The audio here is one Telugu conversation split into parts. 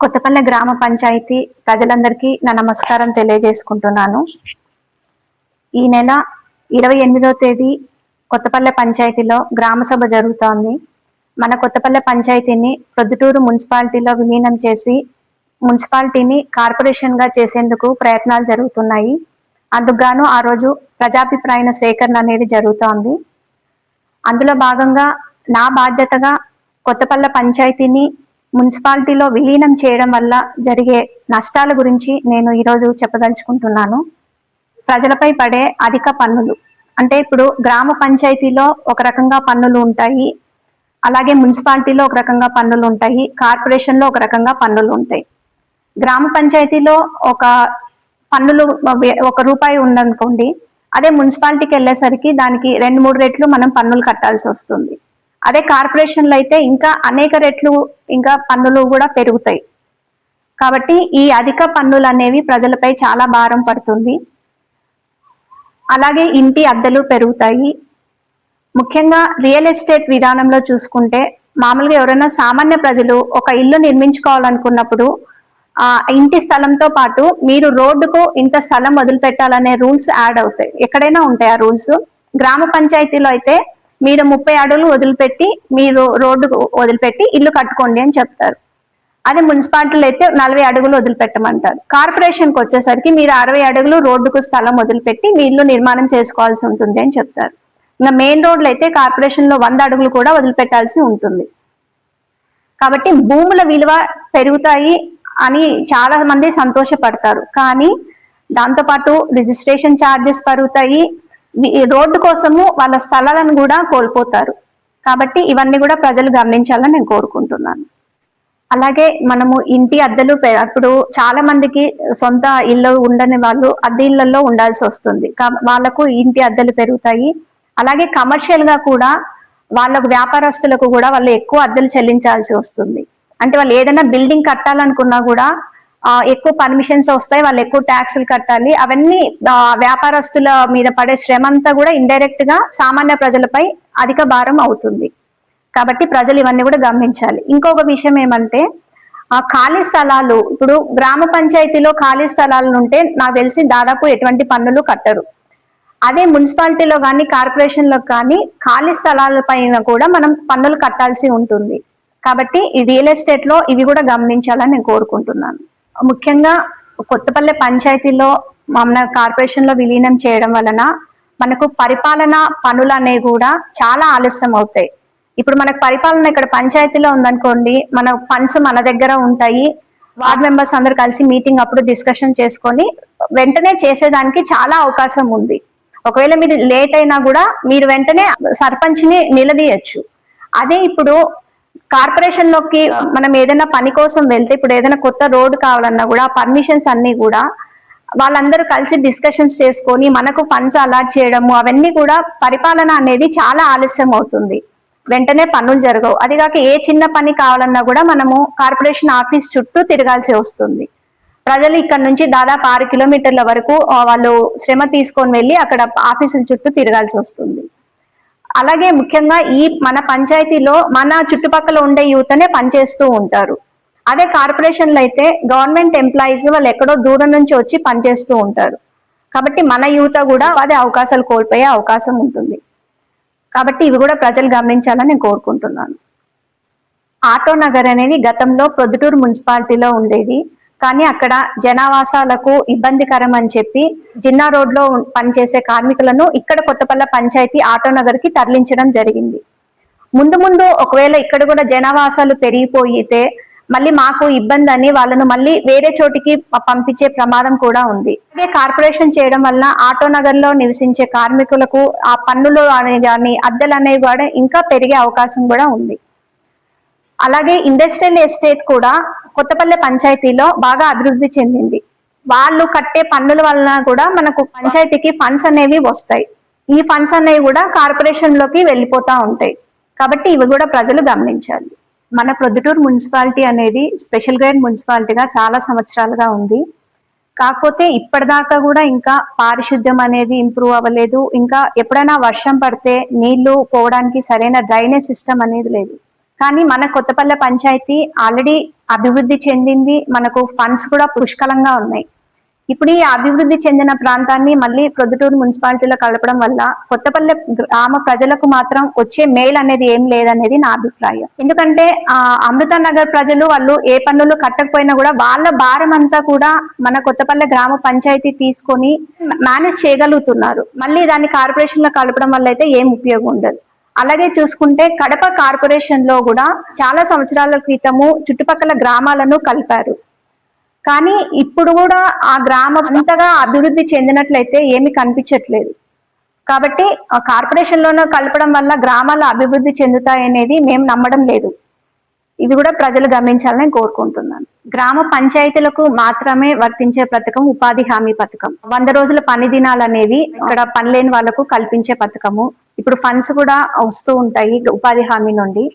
కొత్తపల్లె గ్రామ పంచాయతీ ప్రజలందరికీ నా నమస్కారం తెలియజేసుకుంటున్నాను. ఈ నెల 28వ తేదీ కొత్తపల్లె పంచాయతీలో గ్రామ సభ జరుగుతోంది. మన కొత్తపల్లె పంచాయతీని ప్రొద్దుటూరు మున్సిపాలిటీలో విలీనం చేసి మున్సిపాలిటీని కార్పొరేషన్గా చేసేందుకు ప్రయత్నాలు జరుగుతున్నాయి. అందుకుగాను ఆ రోజు ప్రజాభిప్రాయ సేకరణ అనేది జరుగుతోంది. అందులో భాగంగా నా బాధ్యతగా కొత్తపల్లె పంచాయతీని మున్సిపాలిటీలో విలీనం చేయడం వల్ల జరిగే నష్టాల గురించి నేను ఈరోజు చెప్పదలుచుకుంటున్నాను. ప్రజలపై పడే అధిక పన్నులు అంటే ఇప్పుడు గ్రామ పంచాయతీలో ఒక రకంగా పన్నులు ఉంటాయి, అలాగే మున్సిపాలిటీలో ఒక రకంగా పన్నులు ఉంటాయి, కార్పొరేషన్లో ఒక రకంగా పన్నులు ఉంటాయి. గ్రామ పంచాయతీలో ఒక పన్నులు ₹1 ఉందనుకోండి, అదే మున్సిపాలిటీకి వెళ్ళేసరికి దానికి 2-3 రెట్లు మనం పన్నులు కట్టాల్సి వస్తుంది. అదే కార్పొరేషన్లో అయితే ఇంకా అనేక రెట్లు ఇంకా పన్నులు కూడా పెరుగుతాయి. కాబట్టి ఈ అధిక పన్నులు అనేవి ప్రజలపై చాలా భారం పడుతుంది. అలాగే ఇంటి అద్దెలు పెరుగుతాయి. ముఖ్యంగా రియల్ ఎస్టేట్ విధానంలో చూసుకుంటే మామూలుగా ఎవరైనా సామాన్య ప్రజలు ఒక ఇల్లు నిర్మించుకోవాలనుకున్నప్పుడు ఇంటి స్థలంతో పాటు మీరు రోడ్డుకు ఇంత స్థలం వదిలిపెట్టాలనే రూల్స్ యాడ్ అవుతాయి. ఎక్కడైనా ఉంటాయి ఆ రూల్స్. గ్రామ పంచాయతీలో అయితే మీరు 30 అడుగులు వదిలిపెట్టి మీరు రోడ్డు వదిలిపెట్టి ఇల్లు కట్టుకోండి అని చెప్తారు. అదే మున్సిపాలిటీలో అయితే 40 అడుగులు వదిలిపెట్టమంటారు. కార్పొరేషన్కి వచ్చేసరికి మీరు 60 అడుగులు రోడ్డుకు స్థలం వదిలిపెట్టి మీ ఇల్లు నిర్మాణం చేసుకోవాల్సి ఉంటుంది అని చెప్తారు. ఇంకా మెయిన్ రోడ్లు అయితే కార్పొరేషన్లో 100 అడుగులు కూడా వదిలిపెట్టాల్సి ఉంటుంది. కాబట్టి భూముల విలువ పెరుగుతాయి అని చాలా మంది సంతోషపడతారు. కానీ దాంతోపాటు రిజిస్ట్రేషన్ ఛార్జెస్ పెరుగుతాయి, రోడ్డు కోసము వాళ్ళ స్థలాలను కూడా కోల్పోతారు. కాబట్టి ఇవన్నీ కూడా ప్రజలు గమనించాలని నేను కోరుకుంటున్నాను. అలాగే మనము ఇంటి అద్దెలు అప్పుడు చాలా మందికి సొంత ఇల్లు ఉండని వాళ్ళు అద్దె ఇళ్లలో ఉండాల్సి వస్తుంది. వాళ్ళకు ఇంటి అద్దెలు పెరుగుతాయి. అలాగే కమర్షియల్ గా కూడా వాళ్ళకు వ్యాపారస్తులకు కూడా వాళ్ళు ఎక్కువ అద్దెలు చెల్లించాల్సి వస్తుంది. అంటే వాళ్ళు ఏదైనా బిల్డింగ్ కట్టాలనుకున్నా కూడా ఎక్కువ పర్మిషన్స్ వస్తాయి, వాళ్ళు ఎక్కువ ట్యాక్సులు కట్టాలి. అవన్నీ వ్యాపారస్తుల మీద పడే శ్రమ అంతా కూడా ఇండైరెక్ట్ గా సామాన్య ప్రజలపై అధిక భారం అవుతుంది. కాబట్టి ప్రజలు ఇవన్నీ కూడా గమనించాలి. ఇంకొక విషయం ఏమంటే ఖాళీ స్థలాలు, ఇప్పుడు గ్రామ పంచాయతీలో ఖాళీ స్థలాలు ఉంటే నాకు తెలిసి దాదాపు ఎటువంటి పన్నులు కట్టరు. అదే మున్సిపాలిటీలో కానీ కార్పొరేషన్లో కానీ ఖాళీ స్థలాల పైన కూడా మనం పన్నులు కట్టాల్సి ఉంటుంది. కాబట్టి ఈ రియల్ ఎస్టేట్ లో ఇవి కూడా గమనించాలని నేను కోరుకుంటున్నాను. ముఖ్యంగా కొత్తపల్లె పంచాయతీలో మన కార్పొరేషన్ లో విలీనం చేయడం వలన మనకు పరిపాలన పనులు అనేవి కూడా చాలా ఆలస్యం అవుతాయి. ఇప్పుడు మనకు పరిపాలన ఇక్కడ పంచాయతీలో ఉందనుకోండి, మన ఫండ్స్ మన దగ్గర ఉంటాయి. వార్డ్ మెంబర్స్ అందరు కలిసి మీటింగ్ అప్పుడు డిస్కషన్ చేసుకొని వెంటనే చేసేదానికి చాలా అవకాశం ఉంది. ఒకవేళ మీరు లేట్ అయినా కూడా మీరు వెంటనే సర్పంచ్ ని నిలదీయచ్చు. అదే ఇప్పుడు కార్పొరేషన్ లోకి మనం ఏదైనా పని కోసం వెళ్తే, ఇప్పుడు ఏదైనా కొత్త రోడ్డు కావాలన్నా కూడా పర్మిషన్స్ అన్ని కూడా వాళ్ళందరూ కలిసి డిస్కషన్స్ చేసుకొని మనకు ఫండ్స్ అలాట్ చేయడము, అవన్నీ కూడా పరిపాలన అనేది చాలా ఆలస్యం అవుతుంది. వెంటనే పనులు జరగవు. అది కాక ఏ చిన్న పని కావాలన్నా కూడా మనము కార్పొరేషన్ ఆఫీస్ చుట్టూ తిరగాల్సి వస్తుంది. ప్రజలు ఇక్కడ నుంచి దాదాపు 6 కిలోమీటర్ల వరకు వాళ్ళు శ్రమ తీసుకొని వెళ్ళి అక్కడ ఆఫీసుల చుట్టూ తిరగాల్సి వస్తుంది. అలాగే ముఖ్యంగా ఈ మన పంచాయతీలో మన చుట్టుపక్కల ఉండే యువతనే పనిచేస్తూ ఉంటారు. అదే కార్పొరేషన్లో అయితే గవర్నమెంట్ ఎంప్లాయీస్ వాళ్ళు ఎక్కడో దూరం నుంచి వచ్చి పనిచేస్తూ ఉంటారు. కాబట్టి మన యువత కూడా అదే అవకాశాలు కోల్పోయే అవకాశం ఉంటుంది. కాబట్టి ఇవి కూడా ప్రజలు గమనించాలని నేను కోరుకుంటున్నాను. ఆటో నగర్ అనేది గతంలో ప్రొద్దుటూరు మున్సిపాలిటీలో ఉండేది. కానీ అక్కడ జనావాసాలకు ఇబ్బందికరం అని చెప్పి జిన్నా రోడ్ లో పనిచేసే కార్మికులను ఇక్కడ కొత్తపల్లె పంచాయతీ ఆటో నగర్ కి తరలించడం జరిగింది. ముందు ఒకవేళ ఇక్కడ కూడా జనావాసాలు పెరిగిపోయితే మళ్ళీ మాకు ఇబ్బంది అని వాళ్ళను మళ్ళీ వేరే చోటికి పంపించే ప్రమాదం కూడా ఉంది. అదే కార్పొరేషన్ చేయడం వల్ల ఆటో నగర్ లో నివసించే కార్మికులకు ఆ పన్నులు అనేవి కానీ అద్దెలు అనేవి కూడా ఇంకా పెరిగే అవకాశం కూడా ఉంది. అలాగే ఇండస్ట్రియల్ ఎస్టేట్ కూడా కొత్తపల్లె పంచాయతీలో బాగా అభివృద్ధి చెందింది. వాళ్ళు కట్టే పన్నుల వలన కూడా మనకు పంచాయతీకి ఫండ్స్ అనేవి వస్తాయి. ఈ ఫండ్స్ అనేవి కూడా కార్పొరేషన్ లోకి వెళ్ళిపోతా ఉంటాయి. కాబట్టి ఇవి కూడా ప్రజలు గమనించాలి. మన ప్రొద్దుటూరు మున్సిపాలిటీ అనేది స్పెషల్ గ్రేడ్ మున్సిపాలిటీగా చాలా సంవత్సరాలుగా ఉంది. కాకపోతే ఇప్పటిదాకా కూడా ఇంకా పారిశుద్ధ్యం అనేది ఇంప్రూవ్ అవ్వలేదు. ఇంకా ఎప్పుడైనా వర్షం పడితే నీళ్లు పోవడానికి సరైన డ్రైనేజ్ సిస్టమ్ అనేది లేదు. కానీ మన కొత్తపల్లె పంచాయతీ ఆల్రెడీ అభివృద్ధి చెందింది, మనకు ఫండ్స్ కూడా పుష్కలంగా ఉన్నాయి. ఇప్పుడు ఈ అభివృద్ధి చెందిన ప్రాంతాన్ని మళ్ళీ ప్రొద్దుటూరు మున్సిపాలిటీలో కలపడం వల్ల కొత్తపల్లె గ్రామ ప్రజలకు మాత్రం వచ్చే మేలు అనేది ఏం లేదనేది నా అభిప్రాయం. ఎందుకంటే అమృత నగర్ ప్రజలు వాళ్ళు ఏ పన్నులు కట్టకపోయినా కూడా వాళ్ళ భారం అంతా కూడా మన కొత్తపల్లె గ్రామ పంచాయతీ తీసుకొని మేనేజ్ చేయగలుగుతున్నారు. మళ్ళీ దాన్ని కార్పొరేషన్ లో కలపడం వల్ల అయితే ఏం ఉపయోగం ఉండదు. అలాగే చూసుకుంటే కడప కార్పొరేషన్ లో కూడా చాలా సంవత్సరాల క్రితము చుట్టుపక్కల గ్రామాలను కలిపారు. కానీ ఇప్పుడు కూడా ఆ గ్రామం అంతగా అభివృద్ధి చెందినట్లయితే ఏమి కనిపించట్లేదు. కాబట్టి కార్పొరేషన్ లోనూ కలపడం వల్ల గ్రామాలు అభివృద్ధి చెందుతాయనేది మేము నమ్మడం లేదు. ఇది కూడా ప్రజలు గమనించాలని కోరుకుంటున్నాను. గ్రామ పంచాయతీలకు మాత్రమే వర్తించే పథకం ఉపాధి హామీ పథకం. 100 రోజుల పని దినాలు అనేవి ఇక్కడ పని లేని వాళ్లకు కల్పించే పథకము. ఇప్పుడు ఫండ్స్ కూడా వస్తూ ఉంటాయి ఉపాధి హామీ నుండి.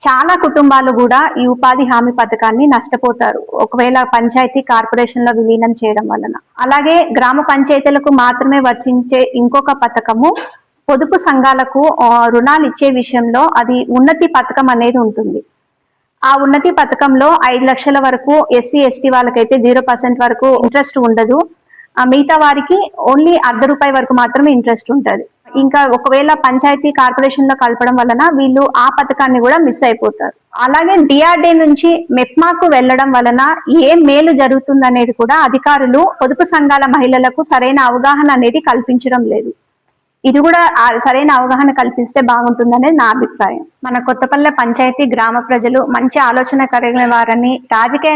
చాలా కుటుంబాలు కూడా ఈ ఉపాధి హామీ పథకాన్ని నష్టపోతారు ఒకవేళ పంచాయతీ కార్పొరేషన్ లో విలీనం చేయడం వలన. అలాగే గ్రామ పంచాయతీలకు మాత్రమే వర్తించే ఇంకొక పథకము పొదుపు సంఘాలకు రుణాలు ఇచ్చే విషయంలో అది ఉన్నతి పథకం అనేది ఉంటుంది. ఆ ఉన్నతి పథకంలో 5 లక్షల వరకు ఎస్సీ ఎస్టీ వాళ్ళకైతే 0% వరకు ఇంట్రెస్ట్ ఉండదు. మిగతా వారికి ఓన్లీ ₹1 వరకు మాత్రమే ఇంట్రెస్ట్ ఉంటుంది. ఇంకా ఒకవేళ పంచాయతీ కార్పొరేషన్ లో కలపడం వలన వీళ్ళు ఆ పథకాన్ని కూడా మిస్ అయిపోతారు. అలాగే డిఆర్డే నుంచి మెప్మాకు వెళ్లడం వలన ఏం మేలు జరుగుతుంది అనేది కూడా అధికారులు పొదుపు సంఘాల మహిళలకు సరైన అవగాహన అనేది కల్పించడం లేదు. ఇది కూడా సరైన అవగాహన కల్పిస్తే బాగుంటుందనేది నా అభిప్రాయం. మన కొత్తపల్లె పంచాయతీ గ్రామ ప్రజలు మంచి ఆలోచన కలిగిన వారని, రాజకీయ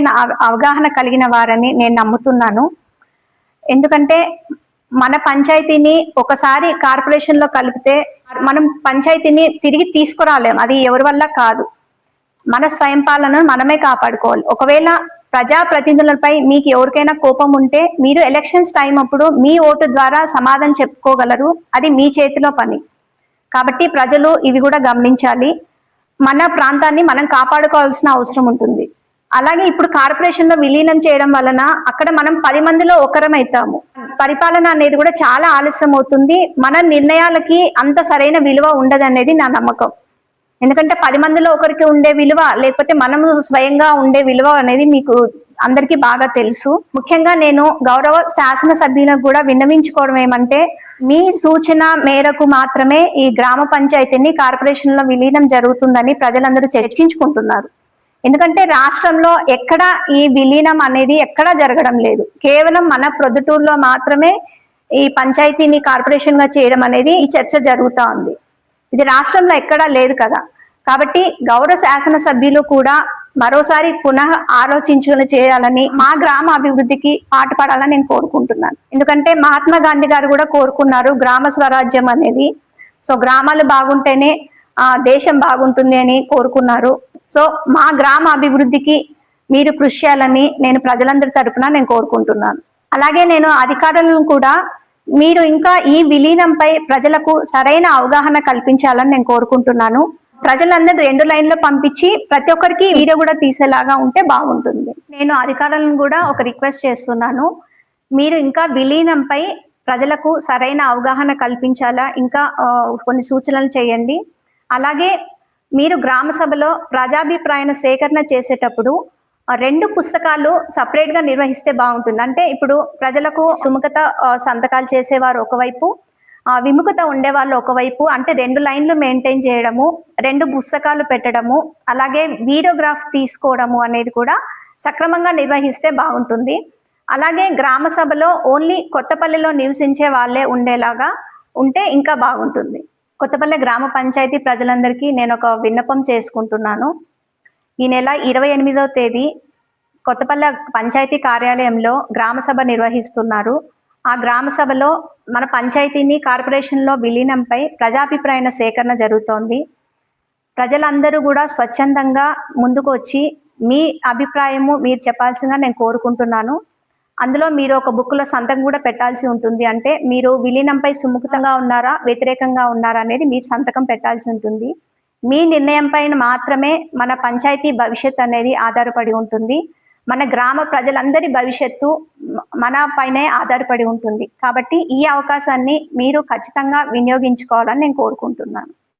అవగాహన కలిగిన వారని నేను నమ్ముతున్నాను. ఎందుకంటే మన పంచాయతీని ఒకసారి కార్పొరేషన్ లో కలిపితే మనం పంచాయతీని తిరిగి తీసుకురాలేం. అది ఎవరి వల్ల కాదు. మన స్వయం పాలనను మనమే కాపాడుకోవాలి. ఒకవేళ ప్రజా ప్రతినిధులపై మీకు ఎవరికైనా కోపం ఉంటే మీరు ఎలక్షన్స్ టైం అప్పుడు మీ ఓటు ద్వారా సమాధానం చెప్పుకోగలరు. అది మీ చేతిలో పని. కాబట్టి ప్రజలు ఇవి కూడా గమనించాలి. మన ప్రాంతాన్ని మనం కాపాడుకోవాల్సిన అవసరం ఉంటుంది. అలాగే ఇప్పుడు కార్పొరేషన్ లో విలీనం చేయడం వలన అక్కడ మనం 10 మందిలో ఒకరం అవుతాము. పరిపాలన అనేది కూడా చాలా ఆలస్యం అవుతుంది. మన నిర్ణయాలకి అంత సరైన విలువ ఉండదనేది నా నమ్మకం. ఎందుకంటే 10 మందిలో ఒకరికి ఉండే విలువ లేకపోతే మనము స్వయంగా ఉండే విలువ అనేది మీకు అందరికీ బాగా తెలుసు. ముఖ్యంగా నేను గౌరవ శాసనసభ్యులకు కూడా విన్నవించుకోవడం ఏమంటే, మీ సూచన మేరకు మాత్రమే ఈ గ్రామ పంచాయతీని కార్పొరేషన్ లో విలీనం జరుగుతుందని ప్రజలందరూ చర్చించుకుంటున్నారు. ఎందుకంటే రాష్ట్రంలో ఎక్కడ ఈ విలీనం అనేది ఎక్కడా జరగడం లేదు. కేవలం మన ప్రొద్దుటూరులో మాత్రమే ఈ పంచాయతీని కార్పొరేషన్ గా చేయడం అనేది ఈ చర్చ జరుగుతా ఉంది. ఇది రాష్ట్రంలో ఎక్కడా లేదు కదా. కాబట్టి గౌరవ శాసనసభ్యులు కూడా మరోసారి పునః ఆలోచించుకుని చేయాలని, మా గ్రామ అభివృద్ధికి పాటుపడాలని నేను కోరుకుంటున్నాను. ఎందుకంటే మహాత్మా గాంధీ గారు కూడా కోరుకున్నారు గ్రామ స్వరాజ్యం అనేది. సో గ్రామాలు బాగుంటేనే దేశం బాగుంటుంది అని కోరుకున్నారు. సో మా గ్రామ అభివృద్ధికి మీరు కృషి చేయాలని నేను ప్రజలందరి తరపున నేను కోరుకుంటున్నాను. అలాగే నేను అధికారులను కూడా మీరు ఇంకా ఈ విలీనంపై ప్రజలకు సరైన అవగాహన కల్పించాలని నేను కోరుకుంటున్నాను. ప్రజలందరూ 2 లైన్లో పంపించి ప్రతి ఒక్కరికి వీడియో కూడా తీసేలాగా ఉంటే బాగుంటుంది. నేను అధికారులను కూడా ఒక రిక్వెస్ట్ చేస్తున్నాను. మీరు ఇంకా విలీనంపై ప్రజలకు సరైన అవగాహన కల్పించాలా, ఇంకా కొన్ని సూచనలు చేయండి. అలాగే మీరు గ్రామ సభలో ప్రజాభిప్రాయ సేకరణ చేసేటప్పుడు 2 పుస్తకాలు సపరేట్ గా నిర్వహిస్తే బాగుంటుంది. అంటే ఇప్పుడు ప్రజలకు సుముఖత సంతకాలు చేసేవారు ఒకవైపు, విముఖత ఉండేవాళ్ళు ఒకవైపు, అంటే 2 లైన్లు మెయింటైన్ చేయడము, 2 పుస్తకాలు పెట్టడము, అలాగే వీడియోగ్రాఫ్ తీసుకోవడము అనేది కూడా సక్రమంగా నిర్వహిస్తే బాగుంటుంది. అలాగే గ్రామ సభలో ఓన్లీ కొత్తపల్లిలో నివసించే వాళ్ళే ఉండేలాగా ఉంటే ఇంకా బాగుంటుంది. కొత్తపల్లి గ్రామ పంచాయతీ ప్రజలందరికీ నేను ఒక విన్నపం చేసుకుంటున్నాను. ఈ నెల 28వ తేదీ కొత్తపల్లి పంచాయతీ కార్యాలయంలో గ్రామ సభ నిర్వహిస్తున్నారు. ఆ గ్రామ సభలో మన పంచాయతీని కార్పొరేషన్లో విలీనంపై ప్రజాభిప్రాయ సేకరణ జరుగుతోంది. ప్రజలందరూ కూడా స్వచ్ఛందంగా ముందుకు వచ్చి మీ అభిప్రాయము మీరు చెప్పాల్సిందిగా నేను కోరుకుంటున్నాను. అందులో మీరు ఒక బుక్లో సంతకం కూడా పెట్టాల్సి ఉంటుంది. అంటే మీరు విలీనంపై సుముఖతంగా ఉన్నారా, వ్యతిరేకంగా ఉన్నారా అనేది మీరు సంతకం పెట్టాల్సి ఉంటుంది. మీ నిర్ణయం పైన మాత్రమే మన పంచాయతీ భవిష్యత్ అనేది ఆధారపడి ఉంటుంది. మన గ్రామ ప్రజలందరి భవిష్యత్తు మన పైనే ఆధారపడి ఉంటుంది. కాబట్టి ఈ అవకాశాన్ని మీరు ఖచ్చితంగా వినియోగించుకోవాలని నేను కోరుకుంటున్నాను.